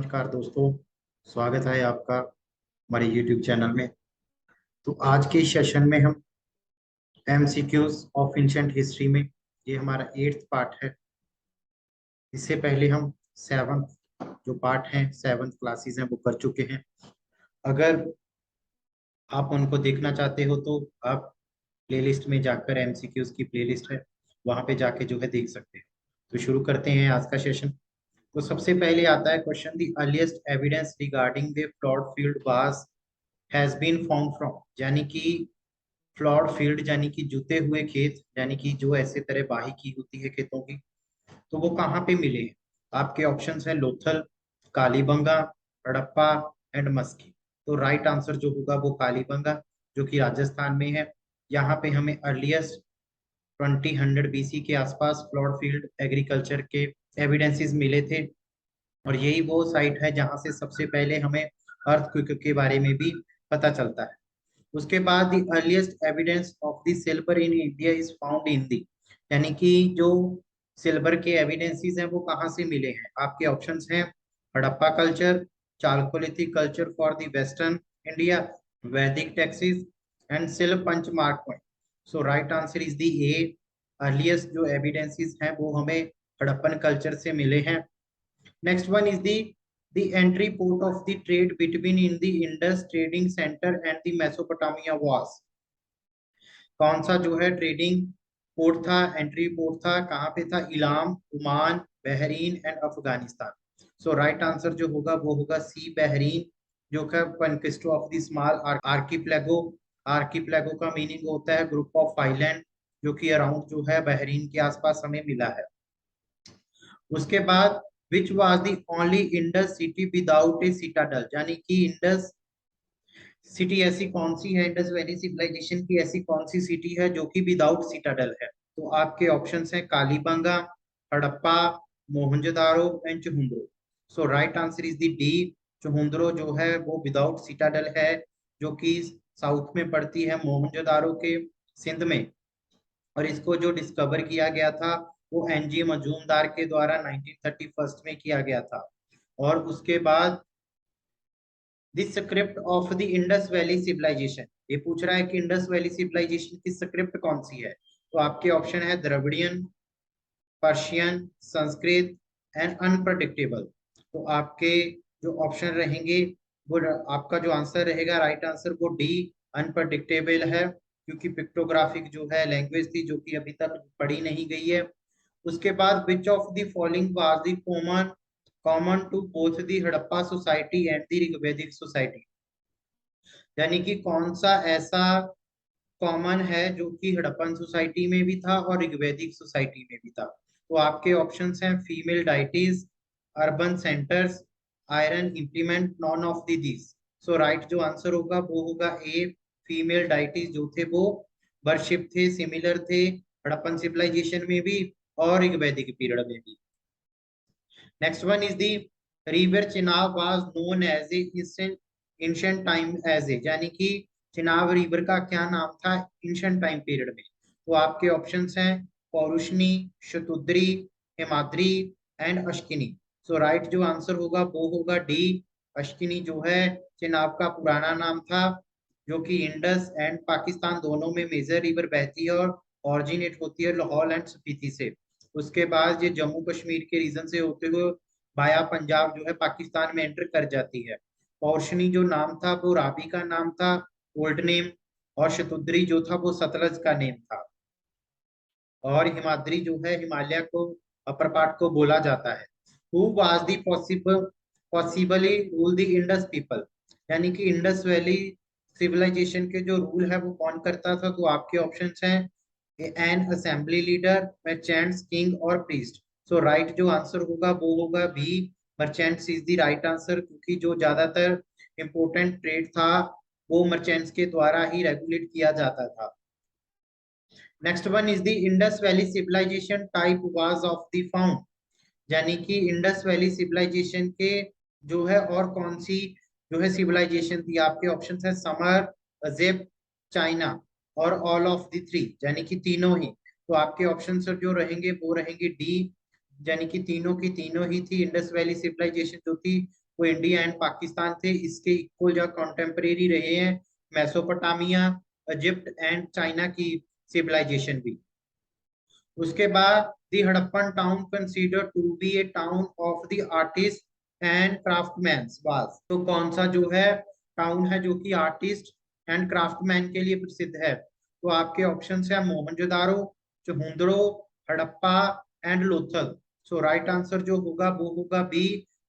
नमस्कार दोस्तों, स्वागत है आपका हमारे YouTube चैनल में। तो आज के सेशन में हम MCQs ऑफ एंशिएंट हिस्ट्री में ये हमारा 8th पार्ट है। इससे पहले हम 7th जो पार्ट हैं 7th क्लासेस हैं वो कर चुके हैं। अगर आप उनको देखना चाहते हो तो आप प्लेलिस्ट में जाकर MCQs की प्लेलिस्ट है वहाँ पे जाके जो है देख सकते हैं। तो शुरू करते हैं आज का सेशन। तो सबसे पहले आता है question, the earliest evidence regarding the plot field was has been found from, यानी कि फ्लॉड फील्ड यानी कि जुते हुए खेत, यानी कि जो ऐसे तरह बाही की होती है खेतों की, तो वो कहाँ पे मिले हैं। आपके ऑप्शंस हैं लोथल, कालीबंगा, हड़प्पा एंड मस्की। तो राइट आंसर जो होगा वो कालीबंगा, जो कि राजस्थान में है। यहाँ पे हमें अर्लीस्ट 2000 BC के आसपास फ्लॉड फील्ड एग्रीकल्चर के एविडेंसेस मिले थे, और यही वो साइट है जहां से सबसे पहले हमें अर्थक्वेक के बारे में भी पता चलता है। उसके बाद the earliest evidence of the silver in India is found in the, यानी कि जो सिल्वर के एविडेंसेस हैं वो कहाँ से मिले हैं। आपके ऑप्शंस हैं Harappa culture, chalcolithic culture for the western India, Vedic texts and silver punch mark point. So right answer is the A. Earliest जो एविडेंसेस हैं वो हमें हड़प्पन कल्चर से मिले हैं। Next one is the entry port of the trade between in the Indus trading center and the Mesopotamia was। कौन सा जो है ट्रेडिंग पोर्ट था, एंट्री पोर्ट था, कहाँ पे था? Ilam, Oman, Bahrain and Afghanistan. So right answer जो होगा वो होगा सी, बहरीन, जो कि कॉन्क्विस्ट ऑफ द स्मॉल आर्कीप्लेगो। आर्कीप्लेगो का मीनिंग होता है ग्रुप ऑफ आइलैंड, जो कि अराउंड जो है बहरीन के आसपास हमें मिला है। उसके बाद which was the only Indus city without A citadel, यानी कि इंडस सिटी ऐसी कौन सी है, इंडस वैली सिविलाइजेशन की ऐसी कौन सी सिटी है जो कि विदाउट सिटाडल है। तो आपके ऑप्शंस हैं Kalibanga, Harappa, Mohenjodaro and Chanhudaro. So right answer is the D, Chanhudaro जो है वो विदाउट सिटाडल है, जो कि साउथ में पड़ती है मोहनजोदारो के, सिंध में। और इसको जो डिस्कवर किया गया था वो एनजी मजूमदार के द्वारा 1931 में किया गया था। और उसके बाद the script of the Indus valley civilisation, ये पूछ रहा है कि इंडस वैली सिविलाइजेशन की स्क्रिप्ट कौन सी है। तो आपके ऑप्शन है Dravidian, Persian, Sanskrit and unpredictable. तो आपके जो ऑप्शन रहेंगे वो आपका जो आंसर रहेगा राइट आंसर वो डी, अनप्रडिक्टेबल है, क्योंकि पिक्टोग्राफिक जो है लैंग्वेज थी जो कि अभी तक पढ़ी नहीं गई है। उसके बाद which of the following was the common to both the Harappa society and the Rigvedic society, यानी कि कौन सा ऐसा कॉमन है जो कि हड़प्पन सोसाइटी में भी था और ऋग्वेदिक सोसाइटी में भी था। तो आपके ऑप्शंस हैं female deities, urban centres, iron implement, non of these. So right जो आंसर होगा वो होगा ए, फीमेल डाइटीज जो थे वो वर्शिप थे, सिमिलर थे हड़प्पन सिविलाइजेशन में भी और ऋग्वेदिक पीरियड में भी। Next one is the river Chenab was known as ancient time as a, यानी कि चिनाब रिवर का क्या नाम था एंशिएंट टाइम पीरियड में। तो आपके ऑप्शंस हैं पौरुषनी, Shatudri, Himadri and Asikni. So right जो आंसर होगा वो होगा डी, अश्किनी जो है चिनाब का पुराना नाम था, जो कि इंडस एंड पाकिस्तान दोनों में मेजर रिवर बहती है और ऑरिजिनेट होती है लाहौल एंड स्पीति से। उसके बाद ये जम्मू कश्मीर के रीजन से होते हुए बाया पंजाब जो है पाकिस्तान में एंटर कर जाती है। पौर्शनी जो नाम था वो रावी का नाम था, ओल्ड नेम, और शतुद्री जो था वो सतलज का नेम था, और हिमाद्री जो है हिमालय को अपर पार्ट को बोला जाता है। Who was the possibly rule the Indus people, यानी कि इंडस वैली सिविलाइजेशन के जो रूल है वो कौन करता था। तो आपके ऑप्शंस हैं an assembly leader, merchants, king और प्रीस्ट। सो राइट जो आंसर होगा वो होगा b, merchants is the right answer, क्योंकि जो ज्यादातर इंपोर्टेंट ट्रेड था वो मर्चेंट्स के द्वारा ही रेगुलेट किया जाता था। Next one is the Indus valley civilisation type was of the found, यानी कि इंडस वैली सिविलाइजेशन के जो है और कौन सी जो है सिविलाइजेशन थी। आपके ऑप्शन है समर, अजेब, चाइना और ऑल ऑफ द थ्री, यानी कि तीनों ही। तो आपके ऑप्शन जो रहेंगे वो रहेंगे डी, यानी कि तीनों की तीनों ही थी। इंडस वैली सिविलाइजेशन जो थी वो इंडिया एंड पाकिस्तान थे। इसके इक्वल जो कॉन्टेम्परेरी रहे हैं मेसोपोटामिया, इजिप्ट एंड चाइना की सिविलाइजेशन भी। उसके बाद the Harappan town consider to be a town of the artist and craftsman was. तो कौन सा जो है टाउन है जो कि आर्टिस्ट एंड क्राफ्टमैन के लिए प्रसिद्ध है? तो आपके ऑप्शंस है Mohenjodaro, Chanhudaro, Harappa and Lothal. So right answer जो होगा वो होगा बी,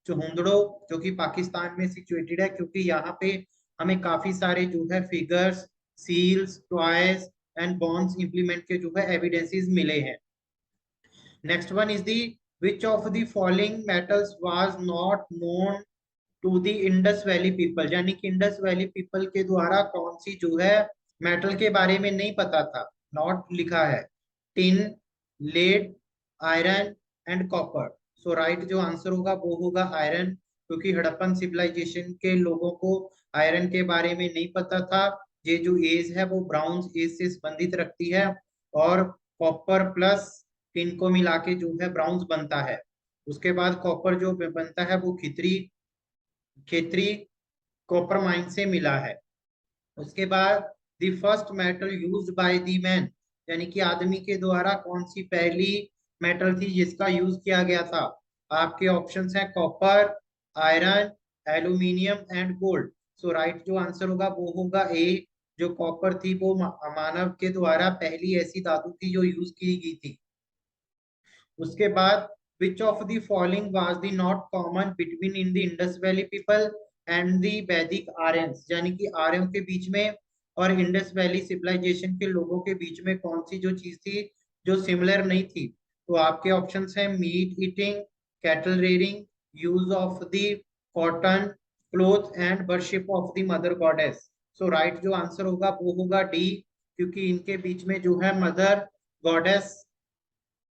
चहुंदड़ो, जो कि पाकिस्तान में सिचुएटेड है, क्योंकि यहाँ पे हमें काफी सारे जो है figures, seals, toys and bones implement के जो है एविडेंसेस मिले हैं। Next one is the which of the following metals was not known to the Indus valley people, यानी कि इंडस वैली पीपल के द्वारा कौन सी जो है मेटल के बारे में नहीं पता था, नॉट लिखा है। Tin, lead, iron and copper. So right जो आंसर होगा वो होगा आयरन, क्योंकि हड़प्पन सिविलाइजेशन के लोगों को आयरन के बारे में नहीं पता था। ये जो एज है वो ब्राउन्स एज से संबंधित रखती है, और कॉपर प्लस टिन को मिला के जो है ब्राउन्स बनता है। उसके बाद कॉपर जो बनता है वो खितरी खेतरी कॉपर माइन से मिला है। उसके बाद the first metal used by the man, यानी कि आदमी के द्वारा कौन सी पहली मेटल थी जिसका यूज किया गया था? आपके ऑप्शंस हैं copper, iron, aluminium and gold. So right जो आंसर होगा वो होगा ए, जो कॉपर थी वो मानव के द्वारा पहली ऐसी धातु थी जो यूज की गई थी। उसके बाद which of the following was the not common between in the Indus Valley people and the Vedic Aryans, यानी कि आर्यों के बीच में और इंडस वैली सिविलाइजेशन के लोगों के बीच में कौन सी जो चीज थी जो सिमिलर नहीं थी? तो आपके ऑप्शंस हैं meat eating, cattle rearing, use of the cotton cloth and worship of the mother goddess. So right जो आंसर होगा वो होगा डी, क्योंकि इनके बीच में जो है मदर गॉडेस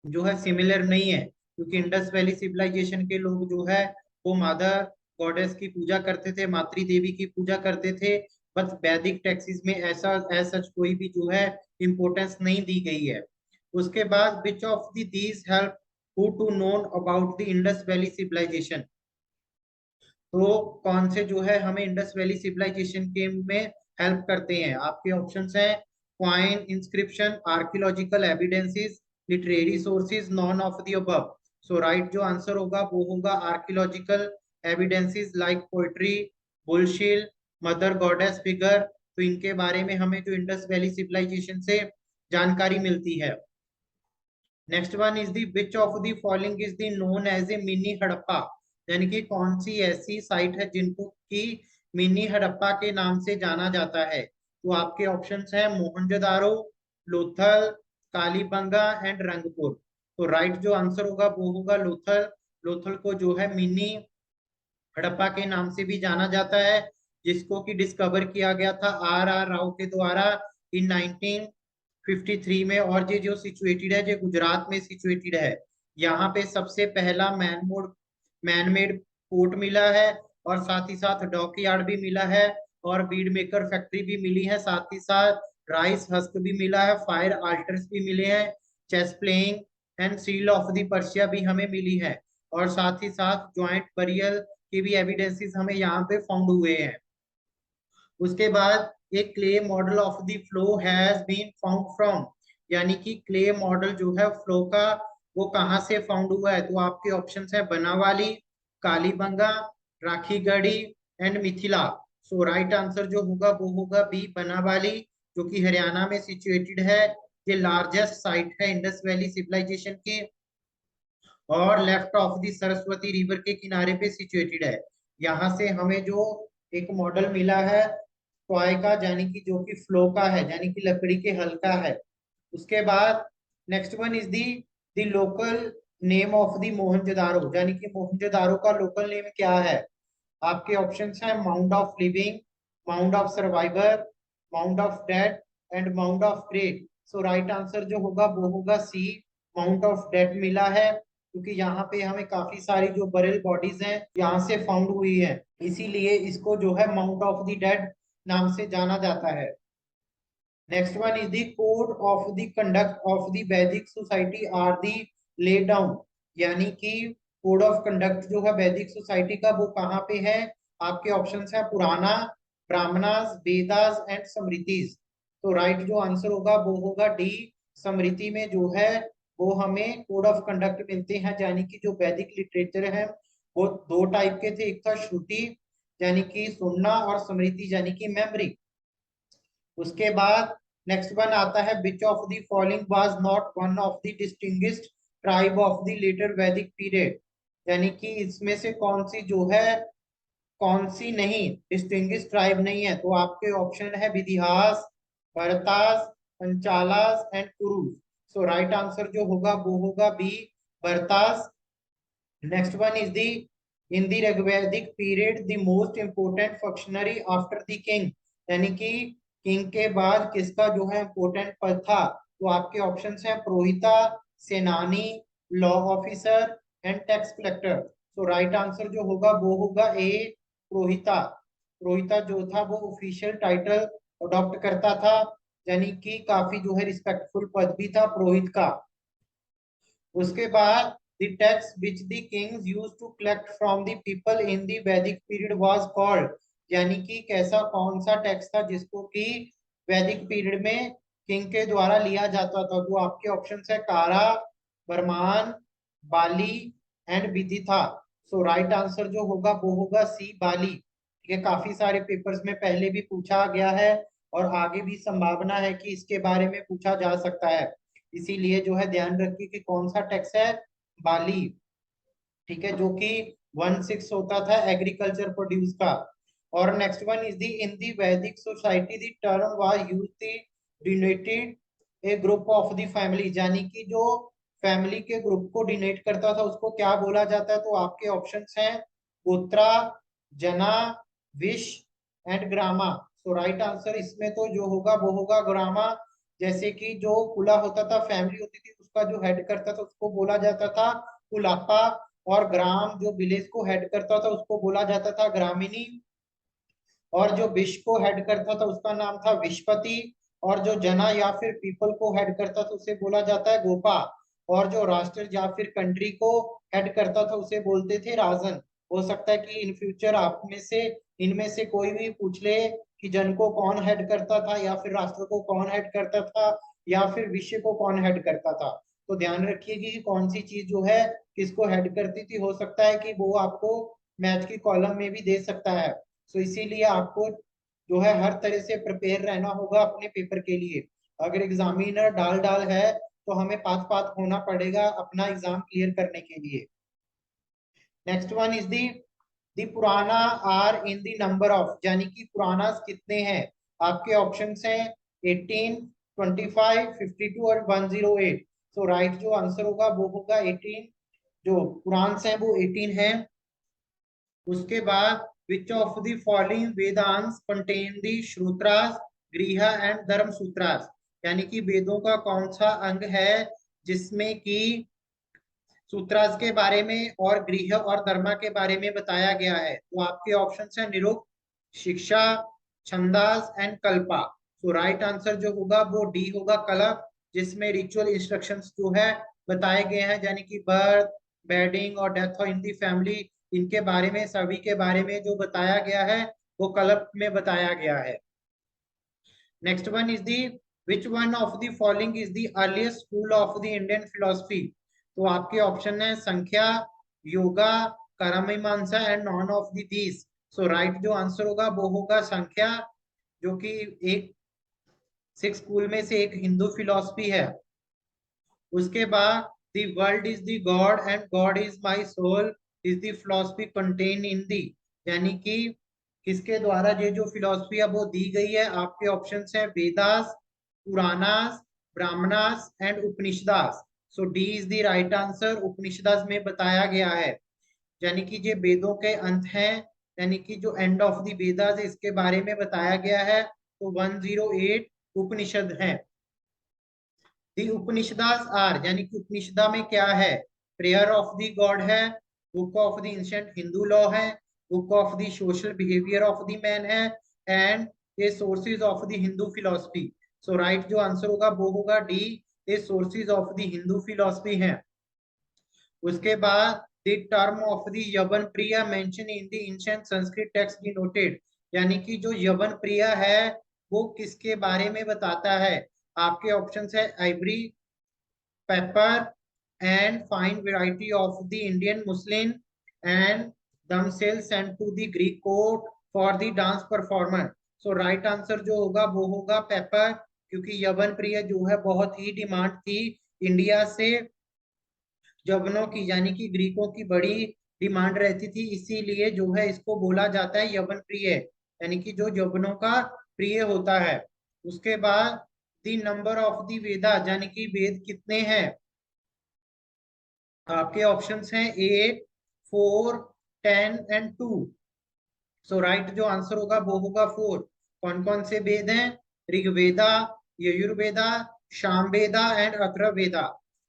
जो है सिमिलर नहीं है, क्योंकि इंडस वैली सिविलाइजेशन के लोग जो है वो मदर गॉडेस की पूजा करते थे, मातृ देवी की पूजा करते थे। बस वैदिक टेक्सिस में ऐसा सच कोई भी जो है इम्पोर्टेंस नहीं दी गई है। उसके बाद which of these help who to known about the Indus valley civilisation, तो कौन से जो है हमें इंडस वैली सिविलाइजेशन के में हेल्प करते हैं? आपके ऑप्शंस हैं coin inscription, archaeological evidences, literary sources, none of the above. So right जो आंसर होगा वो होगा archaeological evidences like poetry, bull seal, mother goddess figure. तो इनके बारे में हमें जो इंडस वैली सिविलाइजेशन से जानकारी मिलती है। Next one is the which of the following is the known as a mini Harappa, यानी कि कौन सी ऐसी साइट है जिनको की मिनी हड़प्पा के नाम से जाना जाता है? तो आपके ऑप्शंस हैं मोहनजोदारो, लोथल, कालीबंगा एंड रंगपुर। तो राइट जो आंसर होगा वो होगा लोथल। लोथल को जो है मिनी हड़प्पा के नाम से भी जाना जाता है, जिसको कि डिस्कवर किया गया था आर आर राव के द्वारा इन 1953 में। और ये जो सिचुएटेड है, जो गुजरात में सिचुएटेड है। यहाँ पे सबसे पहला मैन मेड पोर्ट मिला है, और साथ ही साथ डॉक यार्ड भी मिला है, और बीड मेकर फैक्ट्री भी मिली है, साथ ही साथ राइस हस्क भी मिला है, फायर आल्टर्स भी मिले हैं, chess playing and seal of the Persia भी हमें मिली है, और साथ ही साथ ज्वाइंट बरियल के भी एविडेंसेस हमें यहाँ पे फाउंड हुए हैं। उसके बाद एक clay model of the flow has been found from, यानी कि क्ले मॉडल जो है फ्लो का वो कहाँ से फाउंड हुआ है? तो आपके ऑप्शंस है Banawali, Kalibangan, Rakhigarhi and Mithila. So right answer जो होगा वो होगा बी, बनावाली, जो कि हरियाणा में सिचुएटेड है। ये लार्जेस्ट साइट है इंडस वैली सिविलाइजेशन की, और left of the Saraswati river के किनारे पे सिचुएटेड है। यहाँ से हमें जो एक मॉडल मिला है टॉय का, यानी कि जो कि फ्लो का है, यानी कि लकड़ी के हल का है। उसके बाद next one is the the local name of the Mohenjodaro, यानी कि मोहनजोदारो का लोकल नेम क्या है? आपके ऑप्शंस हैं mount of living, mount of survivor, mount of dead and mount of great. So right answer जो होगा वो होगा सी, माउंट ऑफ डेड मिला है, क्योंकि यहाँ पे हमें काफी सारी जो बरेल बॉडीज हैं यहाँ से फाउंड हुई है, इसीलिए इसको जो है माउंट ऑफ द डेड नाम से जाना जाता है। Next one is the code of the conduct of the Vedic society are the laid down, यानी कि कोड ऑफ कंडक्ट जो है वैदिक सोसाइटी का वो कहाँ पे है? आपके ऑप्शन है पुराना, ब्राह्मणास, वेदास एंड स्मृतिज। तो राइट जो आंसर होगा वो होगा डी। स्मृति में जो है वो हमें कोड ऑफ कंडक्ट मिलते हैं, यानी कि जो वैदिक लिटरेचर है वो दो टाइप के थे, एक था श्रुति यानी कि सुनना, और स्मृति यानी कि मेमोरी। उसके बाद नेक्स्ट वन आता है which of the following was not one of the distinguished tribe of the later Vedic period, यानी कि इसमें से कौन सी जो है, कौन सी नहीं डिस्टिंग्विश ट्राइब नहीं है? तो आपके ऑप्शन है Videhas, Bharatas, Panchalas and Kurus. So right answer जो होगा वो होगा B, Bharatas. Next one is the in the Rigvedic period the most important functionary after the king, यानी कि किंग के बाद किसका जो है इंपोर्टेंट पद था? तो आपके ऑप्शन हैं पुरोहिता, सेनानी, law officer and tax collector. तो राइट आंसर जो होगा वो होगा ए, पुरोहिता। पुरोहिता जो था वो ऑफिशियल टाइटल अडॉप्ट करता था, यानी कि काफी जो है रिस्पेक्टफुल पद भी था पुरोहित का। उसके बाद the tax which the kings used to collect from the people in the Vedic period was called, यानी कि कैसा कौन सा टैक्स था जिसको कि वैदिक पीरियड में किंग के द्वारा लिया जाता था? तो आपके ऑप्शन है कारा, बरमान, बाली एंड विधि था। सो राइट आंसर जो होगा वो होगा सी, बाली। ठीक है, काफी सारे पेपर्स में पहले भी पूछा गया है और आगे भी संभावना है कि इसके बारे में पूछा जा सकता है, इसीलिए जो है ध्यान रखिए कि कौन सा टैक्स है, बाली। ठीक है, जो कि 1/6 होता था एग्रीकल्चर प्रोड्यूस का। और नेक्स्ट वन इज दी इन दी वैदिक society the term was used denoted A group of the family, यानी कि जो फैमिली के ग्रुप को डिनोट करता था उसको क्या बोला जाता है? तो आपके ऑप्शंस हैं gotra, jana, vish and grama. So right answer इसमें तो जो होगा वो होगा ग्रामा। जैसे कि जो कुला होता था, फैमिली होती थी, उसका जो हेड करता था उसको बोला जाता था कुलापा, और ग्राम जो विलेज को हेड करता था उसको बोला जाता था ग्रामीणी, और जो विश्व को हेड करता था उसका नाम था विश्वपति, और जो जना या फिर पीपल को हेड करता था उसे बोला जाता है गोपा, और जो राष्ट्र या फिर कंट्री को हेड करता था उसे बोलते थे राजन। हो सकता है कि इन फ्यूचर आप में से इनमें से कोई भी पूछ ले कि जन को कौन हेड करता था, या फिर राष्ट्र को कौन हेड करता था, या फिर विश्व को कौन हेड करता था। तो ध्यान रखिए कि कौन सी चीज जो है किसको हेड करती थी, हो सकता है कि वो आपको मैथ की कॉलम में भी दे सकता है। सो इसीलिए आपको जो है हर तरह से प्रिपेयर रहना होगा अपने पेपर के लिए। अगर एग्जामिनर डाल डाल है तो हमें पात पात होना पड़ेगा अपना एग्जाम क्लियर करने के लिए। Next one is the Purana are in the number of, यानी कि पुराना कितने हैं? आपके ऑप्शन हैं 18, 25, 52 और 108। सो राइट जो आंसर होगा वो होगा 18। जो पुराण है वो 18 है। उसके बाद which of the following Vedangas contain the Shrautas, Grihya and धर्म सूत्रास, यानी कि वेदों का कौन सा अंग है जिसमें कि सूत्रास के बारे में और गृह और धर्म के बारे में बताया गया है? तो आपके ऑप्शन है निरुक्त, शिक्षा, छंदास एंड कल्पा। तो राइट आंसर जो होगा वो डी होगा, कल्प, जिसमें रिचुअल इंस्ट्रक्शंस जो है बताए गए हैं, यानी कि बर्थ, बेडिंग और डेथ इन दी फैमिली, इनके बारे में सभी के बारे में जो बताया गया है वो कल्प में बताया गया है। Next one is the which one of the following is the earliest school of the Indian philosophy? तो आपके ऑप्शन है Sankhya, Yoga, Karmamimansa and none of these. So right जो आंसर होगा वो होगा संख्या, जो कि एक सिक्स स्कूल में से एक हिंदू फिलोसफी है। उसके बाद the world is the god and god is my soul is the philosophy contain in the, यानी कि किसके द्वारा ये जो फिलोसफी है वो दी गई है? आपके ऑप्शन है Vedas, Puranas, Brahmanas and Upanishads. So D is the right answer, Upanishads में बताया गया है, यानी कि ये वेदों के अंत हैं, यानी कि जो एंड ऑफ द वेदास है इसके बारे में बताया गया है। तो 108 उपनिषद है। दी उपनिषदास आर, यानी कि उपनिषदा में क्या है? प्रेयर ऑफ द गॉड है, book of the ancient Hindu law है, book of the social behaviour of the man है, एंड ये sources of the Hindu philosophy. So right जो आंसर होगा वो होगा डी, ये sources of the Hindu philosophy है। उसके बाद the term of the Yavan Priya mention in the ancient Sanskrit text denoted, यानी कि जो यवन प्रिय है वो किसके बारे में बताता है। आपके ऑप्शंस है Ivory, paper and fine variety of the Indian muslin and themselves sent to the Greek court for the dance performance. So right answer जो होगा वो होगा पेपर, क्योंकि यवन प्रिय जो है बहुत ही डिमांड थी इंडिया से यवनों की, यानी कि ग्रीकों की बड़ी डिमांड रहती थी, इसीलिए जो है इसको बोला जाता है यवन प्रिय, यानी कि जो यवनों का प्रिय होता है। उसके बाद द नंबर ऑफ द वेदा, यानी कि वेद कितने हैं। आपके ऑप्शंस हैं 8, 4, 10 एंड 2। सो राइट जो आंसर होगा वो होगा 4। कौन कौन से वेद हैं, ऋग्वेदा, यजुर्वेदा, सामवेदा एंड अथर्ववेदा।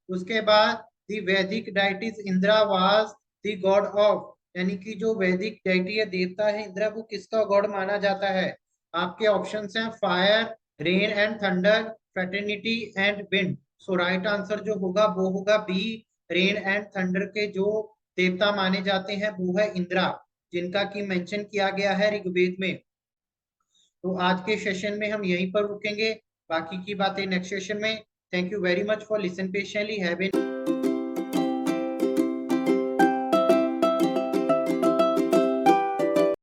उसके बाद द वैदिक डाइटिस Indira was the God of, यानी कि जो वैदिक डाइटी है देवता है इंद्रा, वो किसका गॉड माना जाता है। आपके ऑप्शंस हैं fire, rain and thunder, fraternity and wind. So right answer जो होगा वो होगा बी, रेन एंड थंडर के जो देवता माने जाते हैं वो है इंद्रा, जिनका की मेंशन किया गया है ऋग्वेद में। तो आज के सेशन में हम यहीं पर रुकेंगे, बाकी की बातें नेक्स्ट सेशन में। Thank you very much for listen patiently, have